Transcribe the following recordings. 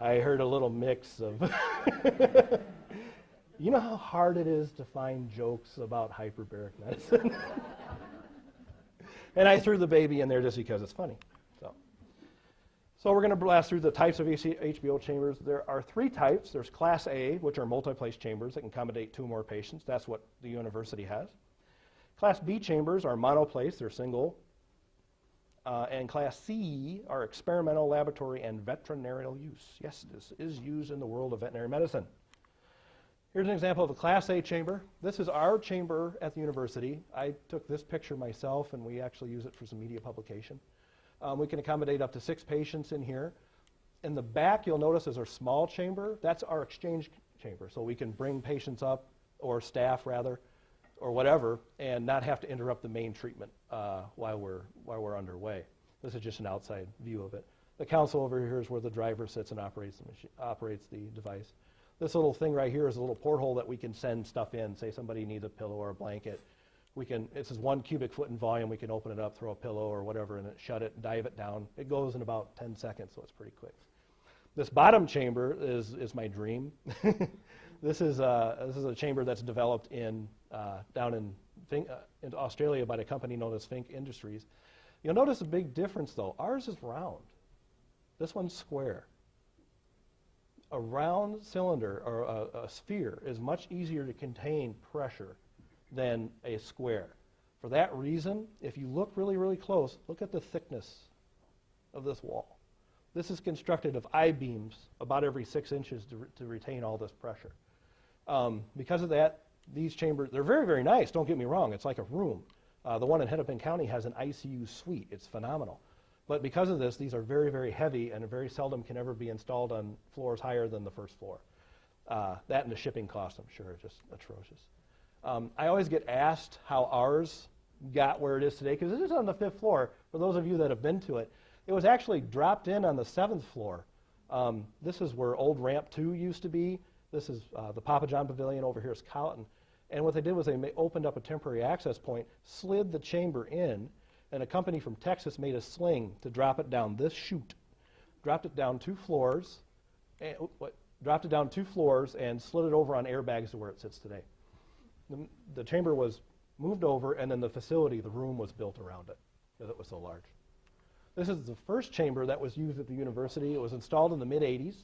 I heard a little mix of, you know how hard it is to find jokes about hyperbaric medicine? And I threw the baby in there just because it's funny. So we're going to blast through the types of HBO chambers. There are 3 types. There's Class A, which are multi-place chambers that can accommodate 2 or more patients. That's what the university has. Class B chambers are monoplace, they're single. And Class C are experimental, laboratory, and veterinarial use. Yes, this is used in the world of veterinary medicine. Here's an example of a Class A chamber. This is our chamber at the university. I took this picture myself, and we actually use it for some media publication. We can accommodate up to 6 patients in here. In the back, you'll notice is our small chamber. That's our exchange chamber, so we can bring patients up, or staff rather, or whatever, and not have to interrupt the main treatment while we're underway. This is just an outside view of it. The console over here is where the driver sits and operates the device. This little thing right here is a little porthole that we can send stuff in. Say somebody needs a pillow or a blanket. This is 1 cubic foot in volume. We can open it up, throw a pillow or whatever in it, shut it, dive it down. It goes in about 10 seconds, so it's pretty quick. This bottom chamber is my dream. This is a chamber that's developed down in Australia by a company known as Fink Industries. You'll notice a big difference though. Ours is round. This one's square. A round cylinder or a sphere is much easier to contain pressure than a square. For that reason, if you look really, really close, look at the thickness of this wall. This is constructed of I-beams about every 6 inches to retain all this pressure. Because of that, these chambers, they're very, very nice, don't get me wrong, it's like a room. The one in Hennepin County has an ICU suite, it's phenomenal. But because of this, these are very, very heavy and very seldom can ever be installed on floors higher than the first floor. That and the shipping cost, I'm sure, is just atrocious. I always get asked how ours got where it is today, because it is on the 5th floor. For those of you that have been to it, it was actually dropped in on the 7th floor. This is where old Ramp 2 used to be. This is the Papa John Pavilion. Over here is Colleton. And what they did was they opened up a temporary access point, slid the chamber in, and a company from Texas made a sling to drop it down this chute. Dropped it down 2 floors, and, and slid it over on airbags to where it sits today. The chamber was moved over, and then the facility, the room, was built around it because it was so large. This is the first chamber that was used at the university. It was installed in the mid-'80s.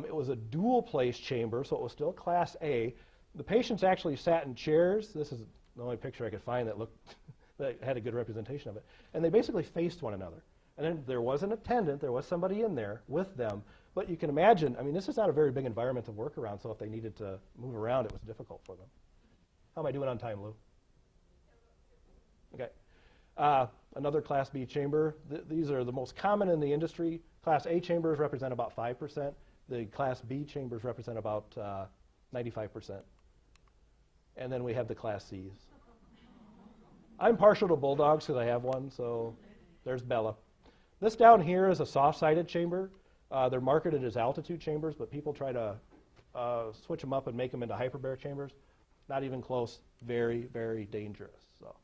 It was a dual-place chamber, so it was still Class A. The patients actually sat in chairs. This is the only picture I could find that had a good representation of it. And they basically faced one another. And then there was an attendant. There was somebody in there with them. But you can imagine, I mean, this is not a very big environment to work around, so if they needed to move around, it was difficult for them. How am I doing on time, Lou? Okay. Another Class B chamber. These are the most common in the industry. Class A chambers represent about 5%. The Class B chambers represent about 95%. And then we have the Class Cs. I'm partial to bulldogs because I have one, so there's Bella. This down here is a soft-sided chamber. They're marketed as altitude chambers, but people try to switch them up and make them into hyperbaric chambers. Not even close. Very, very dangerous. So,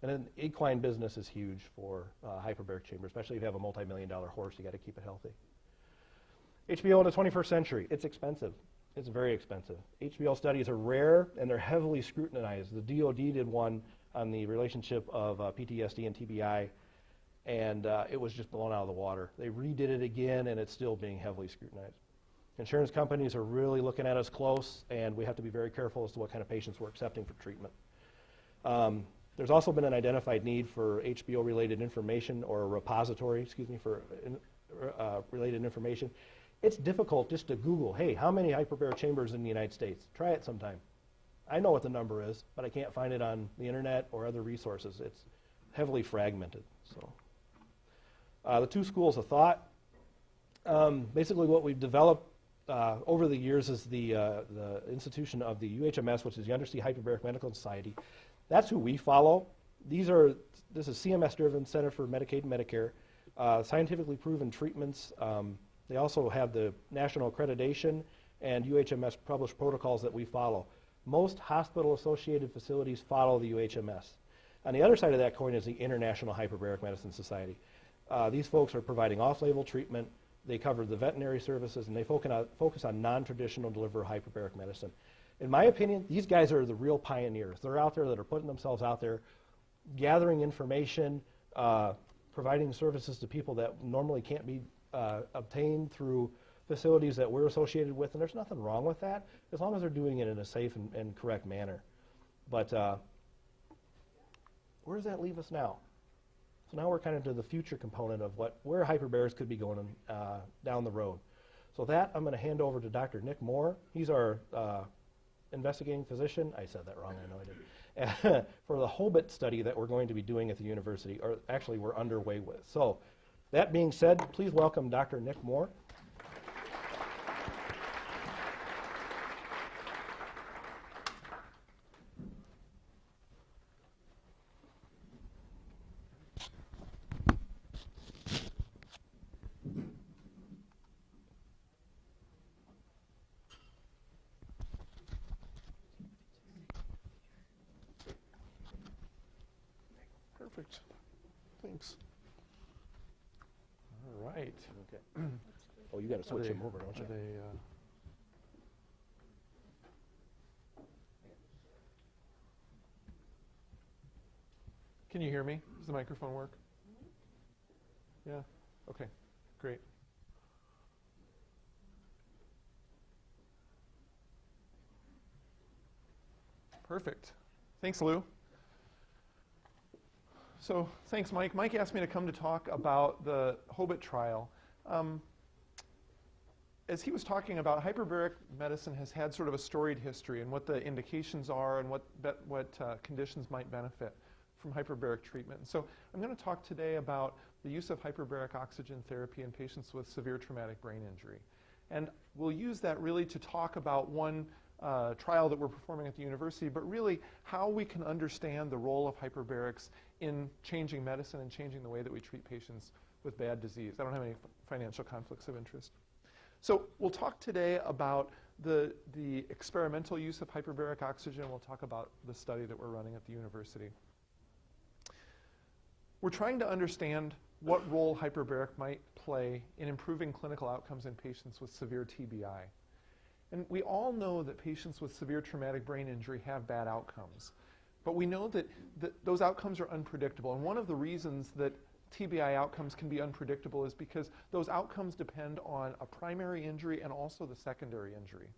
and then equine business is huge for hyperbaric chambers, especially if you have a multi-million-dollar horse. You got to keep it healthy. HBO in the 21st century. It's expensive. It's very expensive. HBO studies are rare and they're heavily scrutinized. The DoD did one on the relationship of PTSD and TBI, and it was just blown out of the water. They redid it again, and it's still being heavily scrutinized. Insurance companies are really looking at us close, and we have to be very careful as to what kind of patients we're accepting for treatment. There's also been an identified need for HBO-related information, or a repository, for related information. It's difficult just to Google, hey, how many hyperbaric chambers in the United States? Try it sometime. I know what the number is, but I can't find it on the internet or other resources. It's heavily fragmented. So, the 2 schools of thought. Basically what we've developed over the years is the institution of the UHMS, which is the Undersea Hyperbaric Medical Society. That's who we follow. This is CMS-driven, Center for Medicaid and Medicare, scientifically proven treatments. They also have the national accreditation and UHMS published protocols that we follow. Most hospital-associated facilities follow the UHMS. On the other side of that coin is the International Hyperbaric Medicine Society. These folks are providing off-label treatment They cover the veterinary services, and they focus on non-traditional delivery hyperbaric medicine. In my opinion, these guys are the real pioneers. They're out there that are putting themselves out there, gathering information, providing services to people that normally can't be obtained through facilities that we're associated with, and there's nothing wrong with that as long as they're doing it in a safe and correct manner. But where does that leave us now? So now we're kind of to the future component of where hyperbarics could be going down the road. So that I'm going to hand over to Dr. Nick Mohr. He's our investigating physician. I said that wrong, I know I did. For the HOBIT study that we're going to be doing at the university, or actually we're underway with. So that being said, please welcome Dr. Nick Mohr. Perfect. Thanks. All right. Okay. Oh, you got to switch him over, don't you? Can you hear me? Does the microphone work? Yeah? Okay, great. Perfect. Thanks, Lou. So thanks, Mike. Mike asked me to come to talk about the HOBIT trial. As he was talking about, hyperbaric medicine has had sort of a storied history and what the indications are and what conditions might benefit from hyperbaric treatment. And so I'm going to talk today about the use of hyperbaric oxygen therapy in patients with severe traumatic brain injury. And we'll use that really to talk about one trial that we're performing at the university, but really how we can understand the role of hyperbarics in changing medicine and changing the way that we treat patients with bad disease. I don't have any financial conflicts of interest. So we'll talk today about the experimental use of hyperbaric oxygen. We'll talk about the study that we're running at the university. We're trying to understand what role hyperbaric might play in improving clinical outcomes in patients with severe TBI. And we all know that patients with severe traumatic brain injury have bad outcomes. But we know that those outcomes are unpredictable. And one of the reasons that TBI outcomes can be unpredictable is because those outcomes depend on a primary injury and also the secondary injury.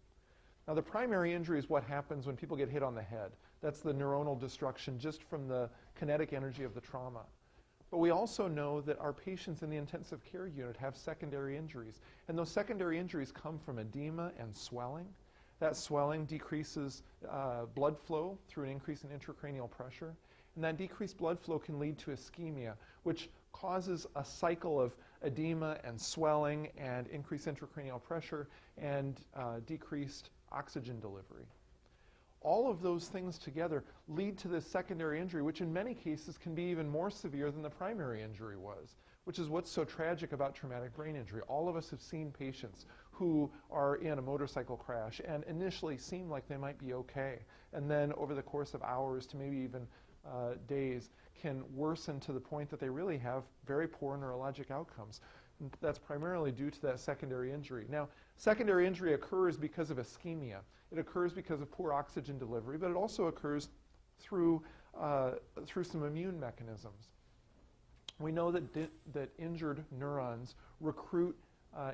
Now, the primary injury is what happens when people get hit on the head. That's the neuronal destruction just from the kinetic energy of the trauma. But we also know that our patients in the intensive care unit have secondary injuries. And those secondary injuries come from edema and swelling. That swelling decreases blood flow through an increase in intracranial pressure. And that decreased blood flow can lead to ischemia, which causes a cycle of edema and swelling and increased intracranial pressure and decreased oxygen delivery. All of those things together lead to this secondary injury, which in many cases can be even more severe than the primary injury was, which is what's so tragic about traumatic brain injury. All of us have seen patients who are in a motorcycle crash and initially seem like they might be okay, and then over the course of hours to maybe even days can worsen to the point that they really have very poor neurologic outcomes. And that's primarily due to that secondary injury. Now, secondary injury occurs because of ischemia. It occurs because of poor oxygen delivery, but it also occurs through some immune mechanisms. We know that injured neurons recruit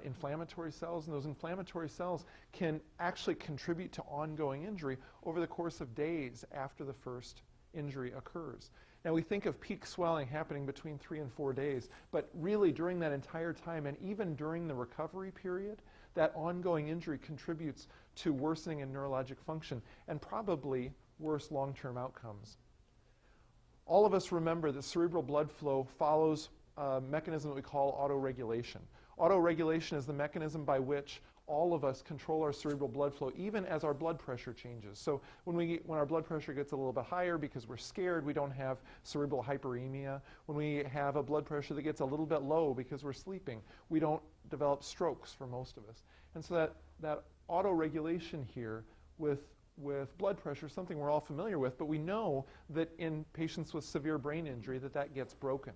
inflammatory cells, and those inflammatory cells can actually contribute to ongoing injury over the course of days after the first injury occurs. Now, we think of peak swelling happening between 3 and 4 days, but really during that entire time and even during the recovery period, that ongoing injury contributes to worsening in neurologic function and probably worse long-term outcomes. All of us remember that cerebral blood flow follows a mechanism that we call autoregulation. Autoregulation is the mechanism by which all of us control our cerebral blood flow, even as our blood pressure changes. So when our blood pressure gets a little bit higher because we're scared, we don't have cerebral hyperemia. When we have a blood pressure that gets a little bit low because we're sleeping, we don't develop strokes for most of us. And so that autoregulation here with blood pressure is something we're all familiar with, but we know that in patients with severe brain injury that gets broken.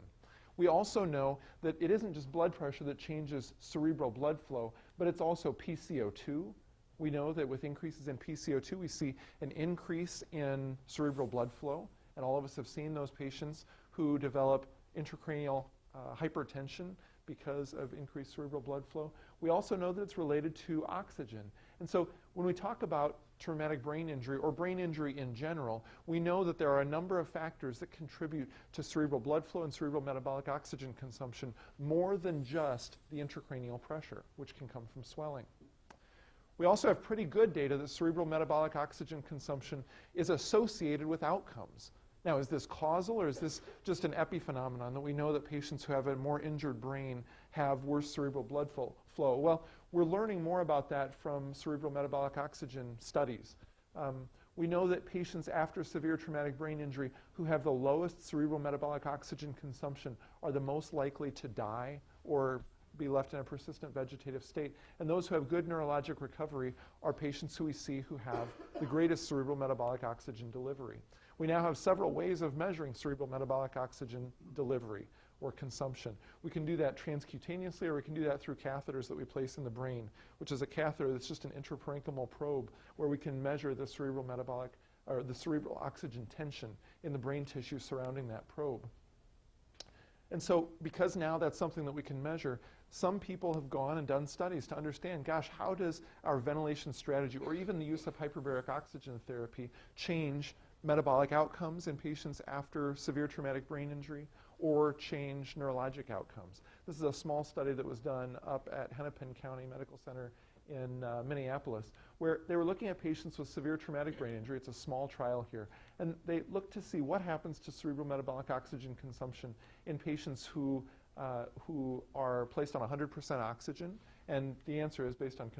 We also know that it isn't just blood pressure that changes cerebral blood flow, but it's also PCO2. We know that with increases in PCO2, we see an increase in cerebral blood flow, and all of us have seen those patients who develop intracranial hypertension because of increased cerebral blood flow. We also know that it's related to oxygen. And so when we talk about traumatic brain injury or brain injury in general, we know that there are a number of factors that contribute to cerebral blood flow and cerebral metabolic oxygen consumption more than just the intracranial pressure, which can come from swelling. We also have pretty good data that cerebral metabolic oxygen consumption is associated with outcomes. Now, is this causal or is this just an epiphenomenon that we know that patients who have a more injured brain have worse cerebral blood flow? Well, we're learning more about that from cerebral metabolic oxygen studies. We know that patients after severe traumatic brain injury who have the lowest cerebral metabolic oxygen consumption are the most likely to die or be left in a persistent vegetative state. And those who have good neurologic recovery are patients who we see who have the greatest cerebral metabolic oxygen delivery. We now have several ways of measuring cerebral metabolic oxygen delivery or consumption. We can do that transcutaneously, or we can do that through catheters that we place in the brain, which is a catheter that's just an intraparenchymal probe where we can measure the cerebral metabolic or the cerebral oxygen tension in the brain tissue surrounding that probe. And so because now that's something that we can measure, some people have gone and done studies to understand, gosh, how does our ventilation strategy or even the use of hyperbaric oxygen therapy change metabolic outcomes in patients after severe traumatic brain injury or change neurologic outcomes? This is a small study that was done up at Hennepin County Medical Center in Minneapolis, where they were looking at patients with severe traumatic brain injury. It's a small trial here. And they looked to see what happens to cerebral metabolic oxygen consumption in patients who are placed on 100% oxygen. And the answer is, based on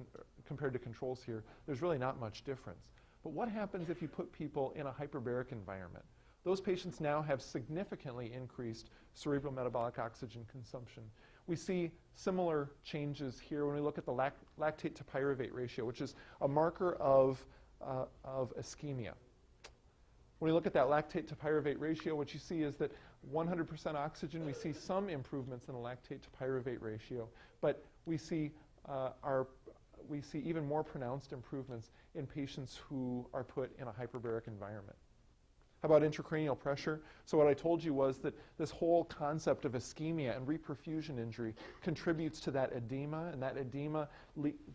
compared to controls here, there's really not much difference. But what happens if you put people in a hyperbaric environment? Those patients now have significantly increased cerebral metabolic oxygen consumption. We see similar changes here when we look at the lactate to pyruvate ratio, which is a marker of ischemia. When we look at that lactate to pyruvate ratio, what you see is that 100% oxygen, we see some improvements in the lactate to pyruvate ratio, but we see even more pronounced improvements in patients who are put in a hyperbaric environment. How about intracranial pressure? So what I told you was that this whole concept of ischemia and reperfusion injury contributes to that edema, and that edema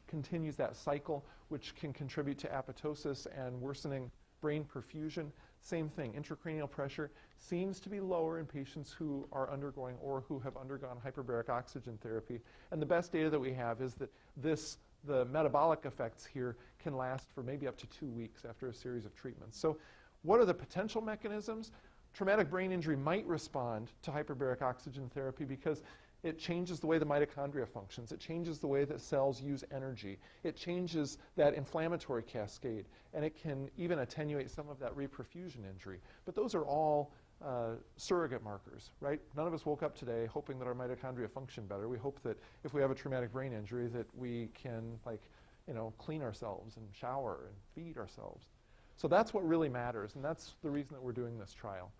continues that cycle, which can contribute to apoptosis and worsening brain perfusion. Same thing, intracranial pressure seems to be lower in patients who are undergoing or who have undergone hyperbaric oxygen therapy. And the best data that we have is that the metabolic effects here can last for maybe up to 2 weeks after a series of treatments. So what are the potential mechanisms? Traumatic brain injury might respond to hyperbaric oxygen therapy because it changes the way the mitochondria functions. It changes the way that cells use energy. It changes that inflammatory cascade, and it can even attenuate some of that reperfusion injury. But those are all surrogate markers, right? None of us woke up today hoping that our mitochondria function better. We hope that if we have a traumatic brain injury that we can, clean ourselves and shower and feed ourselves. So that's what really matters, and that's the reason that we're doing this trial.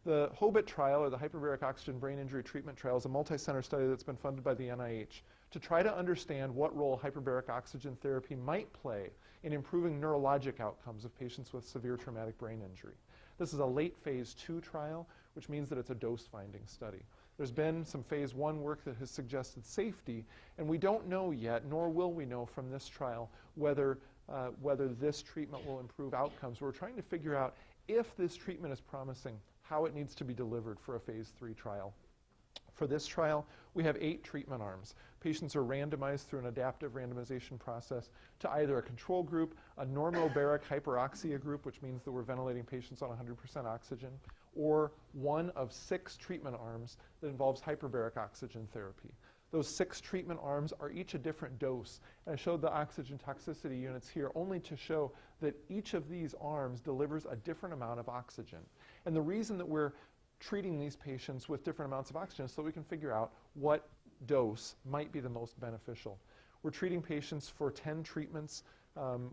The HOBIT trial, or the Hyperbaric Oxygen Brain Injury Treatment Trial, is a multi-center study that's been funded by the NIH to try to understand what role hyperbaric oxygen therapy might play in improving neurologic outcomes of patients with severe traumatic brain injury. This is a late phase 2 trial, which means that it's a dose-finding study. There's been some phase 1 work that has suggested safety, and we don't know yet, nor will we know from this trial, whether this treatment will improve outcomes. We're trying to figure out if this treatment is promising, how it needs to be delivered for a phase 3 trial. For this trial, we have 8 treatment arms. Patients are randomized through an adaptive randomization process to either a control group, a normobaric hyperoxia group, which means that we're ventilating patients on 100% oxygen, or one of 6 treatment arms that involves hyperbaric oxygen therapy. Those 6 treatment arms are each a different dose. And I showed the oxygen toxicity units here only to show that each of these arms delivers a different amount of oxygen. And the reason that we're treating these patients with different amounts of oxygen is so we can figure out what dose might be the most beneficial. We're treating patients for 10 treatments.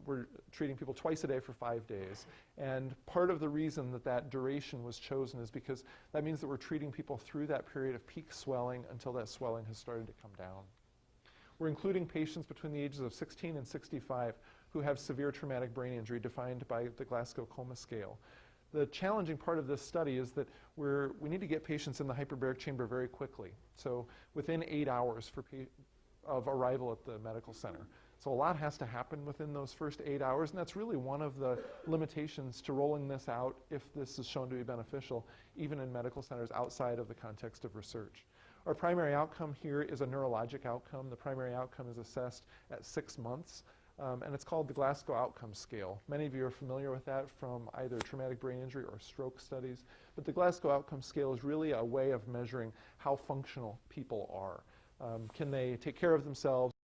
We're treating people twice a day for 5 days. And part of the reason that that duration was chosen is because that means that we're treating people through that period of peak swelling until that swelling has started to come down. We're including patients between the ages of 16 and 65 who have severe traumatic brain injury defined by the Glasgow Coma Scale. The challenging part of this study is that we need to get patients in the hyperbaric chamber very quickly, so within 8 hours of arrival at the medical center. So a lot has to happen within those first 8 hours, and that's really one of the limitations to rolling this out if this is shown to be beneficial, even in medical centers outside of the context of research. Our primary outcome here is a neurologic outcome. The primary outcome is assessed at 6 months. And it's called the Glasgow Outcome Scale. Many of you are familiar with that from either traumatic brain injury or stroke studies. But the Glasgow Outcome Scale is really a way of measuring how functional people are. Can they take care of themselves?